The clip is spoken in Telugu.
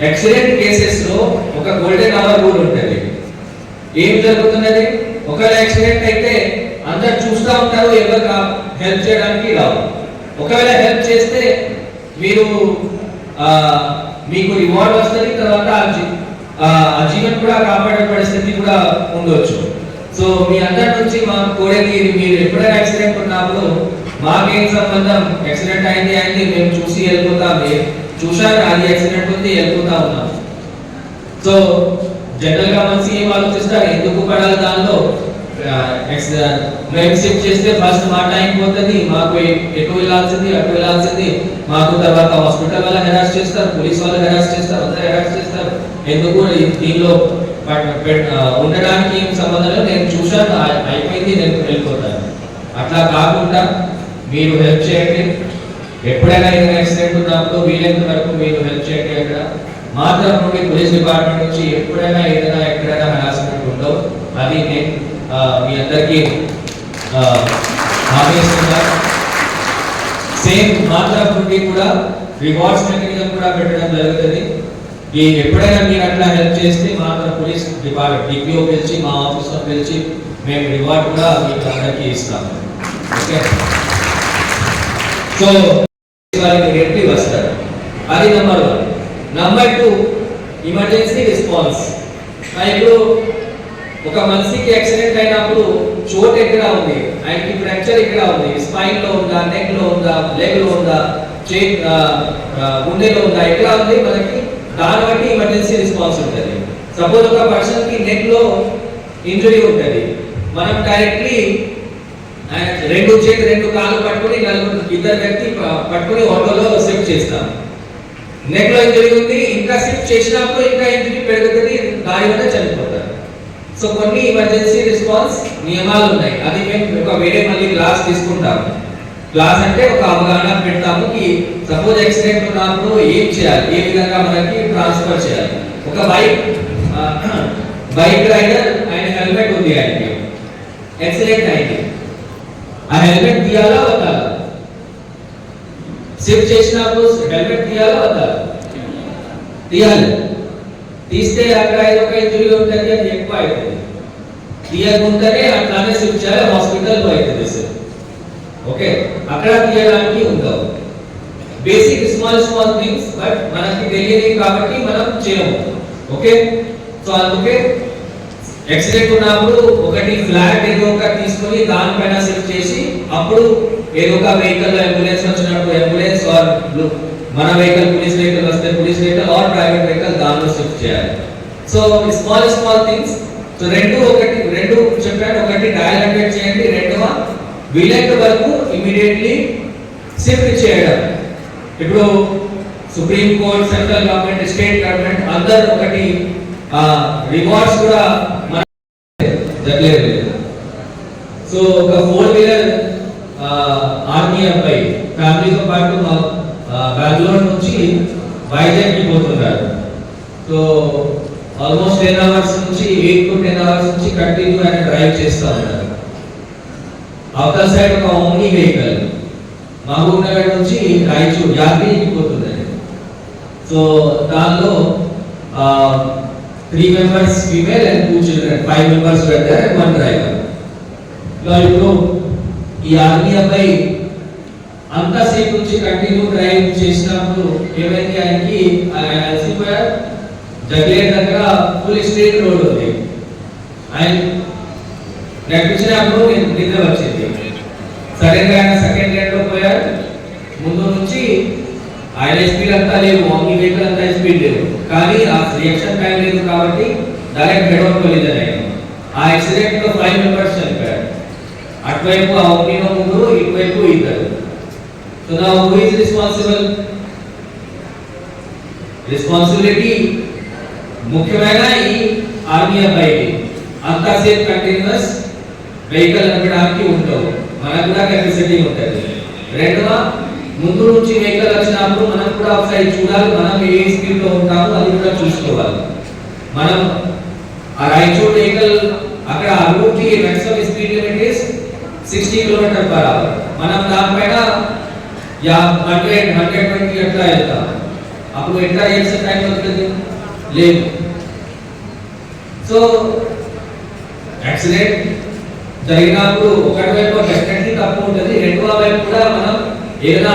యాక్సిడెంట్ కేసెస్ లో ఒక గోల్డెన్ అవర్ రూల్ ఉంటుంది. ఏం జరుగుతున్నది? ఒకవేళ యాక్సిడెంట్ అయితే అందరు చూస్తూ ఉంటారు, ఎవరు హెల్ప్ చేయడానికి రావు. ఒకవేళ హెల్ప్ చేస్తే మీకు రివార్డ్ వస్తుంది, తర్వాత ఆ జీవన్ కూడా కాపాడే పరిస్థితి కూడా ఉండొచ్చు. సో మీ అందరి నుంచి మా కోరేది, మీరు ఎప్పుడైనా యాక్సిడెంట్ ఉన్నప్పుడు మాకేం సంబంధం, యాక్సిడెంట్ అయింది మేము చూసి వెళ్ళిపోతాం, చూసారు అది యాక్సిడెంట్ ఉంది వెళ్ళిపోతా ఉన్నాం. సో జనరల్ గా మనిషి ఏం ఆలోచిస్తారు, ఎందుకు పడాలి దానిలో, మేము షిఫ్ట్ చేస్తే ఫస్ట్ మా టైం పోతుంది, మాకు ఎటు వెళ్ళాల్సింది అటు వెళ్ళాల్సింది, మాకు తర్వాత హాస్పిటల్ వాళ్ళు హెరాస్ చేస్తారు, పోలీస్ వాళ్ళు హెరాస్ చేస్తారు, అందరూ హెరాస్ చేస్తారు. ఎందుకు దీనిలో ఉండడానికి ఏం సంబంధం లేదు, నేను చూశాను అయిపోయింది నేను వెళ్ళిపోతాను. అట్లా కాకుండా మీరు హెల్ప్ చేయండి. ఎప్పుడైనా ఏదైనా యాక్సిడెంట్ ఉన్నప్పుడు వీలైనంత వరకు మీరు హెల్ప్ చేయండి. అక్కడ మాత్రం నుండి పోలీస్ డిపార్ట్మెంట్ నుంచి ఎప్పుడైనా ఏదైనా ఎక్కడైనా హెరాస్మెంట్ ఉండవు, అది నేను మీ అందరికీ హామీ ఇస్తున్నా. సేమ్ మాత్రం నుండి కూడా రివార్డ్స్ మెకానిజం కూడా పెట్టడం జరుగుతుంది. ఎప్పుడైనా మీరు అట్లా హెల్ప్ చేస్తే మాత్రం పోలీస్ డిపార్ట్మెంట్ డిపిఓ పిలిచి మా ఆఫీస్లో పిలిచి మేము రివార్డ్ కూడా మీకు అందరికీ ఇస్తాము. ఓకే, సో వారికి వస్తారు. అది నెంబర్ 1. Number 2, emergency response. ఇప్పుడు ఒక మనిషికి యాక్సిడెంట్ అయినప్పుడు చోట్ ఎక్కడ ఉంది, ఆయనకి ఫ్రాక్చర్ ఎక్కడ ఉంది, స్పైన్ లో ఉందా, నెక్ లో ఉందా, లెగ్ లో ఉందా, గుండెలో ఉందా, ఎక్కడ ఉంది, మనకి దాన్ని బట్టి ఎమర్జెన్సీ రెస్పాన్స్ ఉంటుంది. సపోజ్ ఒక పర్సన్ కి నెక్ లో ఇంజరీ ఉంటుంది, మనం డైరెక్ట్లీ రెండు కాళ్ళు పట్టుకుని ఇద్దరు వ్యక్తి పట్టుకుని ఆటోలో షిఫ్ట్ చేస్తాం. నెక్ లో ఇంజరీ ఉంది, ఇంకా షిఫ్ట్ చేసినప్పుడు ఇంకా ఇంజరీ పెరుగుతుంది, దానివల్ల చనిపోతారు. సో కొన్ని ఎమర్జెన్సీ రెస్పాన్స్ నియమాలు ఉన్నాయి. అది మేము ఒక వేరే మళ్ళీ క్లాస్ తీసుకుంటాము. క్లాస్ అంటే ఒక అవగాహన పెడతాము కి సపోజ్ యాక్సిడెంట్ ఉన్నప్పుడు ఏం చేయాలి, ఏ విధంగా మనకి ట్రాన్స్ఫర్ చేయాలి. ఒక బైక్ రైడర్ ఆయన హెల్మెట్ ఉంది, ఆయనకి యాక్సిడెంట్ అయింది, ఆ హెల్మెట్ తీయాలా వద్దా? షిఫ్ట్ చేసినప్పుడు హెల్మెట్ తీయాలా వద్దా? తీయాలి. తీస్తే అక్కడ ఒక ఇంజరీ ఉంటుంది, అది ఎక్కువ అవుతుంది. తీయకుండానే అట్లానే షిఫ్ట్ చేయాలి, హాస్పిటల్లో అవుతుంది సార్. ఓకే, అక్కడ తీయడానికి ఉండవు. బేసిక్ స్మాల్ థింగ్స్, బట్ మనకి తెలియదు కాబట్టి మనం చేయము. ఓకే, సో అందుకే యాక్సిడెంట్ ఉన్నప్పుడు ఒకటి ఫ్లాట్ ఏదో ఒక తీసుకొని దానిపైన షిఫ్ట్ చేసి అప్పుడు ఏదో ఒక వెహికల్ అంబులెన్స్ వచ్చినప్పుడు అంబులెన్స్ ఆర్ మన వెహికల్ పోలీస్ వెహికల్ వస్తే police vehicle or private vehicle దానిలో షిఫ్ట్ చేయాలి. So small things. సో రెండు చెప్పాను, ఒకటి డయల్ అటెండ్ చేయండి, రెండవ వీలైనంత వరకు ఇమీడియట్లీ షిఫ్ట్ చేయడం. ఇప్పుడు supreme court, central government, state government అందరూ ఒకటి రివార్డ్స్ కూడా దగ్గర. సో ఒక 4 వీలర్ ఆర్మీ అబ్బాయి ఫ్యామిలీతో పాటు బెంగళూరు నుంచి వైజాగ్ పోతున్నారు. సో ఆల్మోస్ట్ 10 అవర్స్ నుంచి 8 to 10 అవర్స్ నుంచి కంటిన్యూ ఆయన డ్రైవ్ చేస్తూ ఉన్నారు. అవతల సైడ్ ఒక ఓమ్ని వెహికల్ మహబూబ్ నగర్ నుంచి రాయచూర్ యాత్రికి పోతుంది. సో దానిలో 3 members female and 2 children, 5 members were there and 1 driver. ఇప్పుడు ఈ ఆర్మీ అబ్బాయి అంతసేపు నుంచి కంటిన్యూ డ్రైవ్ చేసినప్పుడు ఏమైంది, ఆయనకి అలసిపోయారు. జగ్లేర్ దగ్గర ఫుల్ స్ట్రీట్ రోడ్ ఉంది, ఆయన నడిపించినప్పుడు నిద్ర వచ్చింది. సడన్ గా ఆయన సెకండ్ లైన్ లో పోయారు. ముందు నుంచి ఆయన స్పీడ్ అంతా లేవు, ఓమ్ని వెహికల్ అంతా స్పీడ్ లేవు, కానీ ఆ రియాక్షన్ టైం లేదు కాబట్టి డైరెక్ట్ హెడ్ ఆన్ కొలిజన్ అయింది. ఆ యాక్సిడెంట్ లో 5 members చనిపోయారు. అటువైపు ఆ ఓమ్నిలో 3, ఇటువైపు 2. So now who is responsible? Responsibility ముఖ్యమైన ఈ ఆర్మీ అబ్బాయికి. అంతసేపు కంటిన్యూస్ వెహికల్ నడపడానికి ఉండవు, మనకు కూడా కెపాసిటీ ఉంటుంది. రెండవ, ముందు నుంచి వెహికల్ వచ్చినప్పుడు మనం కూడా ఒకసారి చూడాలి, మనం ఏ స్పీడ్ లో ఉంటామో అది కూడా చూసుకోవాలి. మనం ఆ రాయచూర్ వెహికల్ అక్కడ రూట్ కి maximum speed limit is 60 km/h. మనం దానిపైన 100, 120 అట్లా వెళ్తాం. అప్పుడు ఎట్లా చేయాల్సిన టైం అవుతుంది లేదు. సో యాక్సిడెంట్ జరిగినప్పుడు ఒకటి వైపు డెఫినెట్లీ తప్పు ఉంటుంది, రెండవ వైపు కూడా మనం ఏదైనా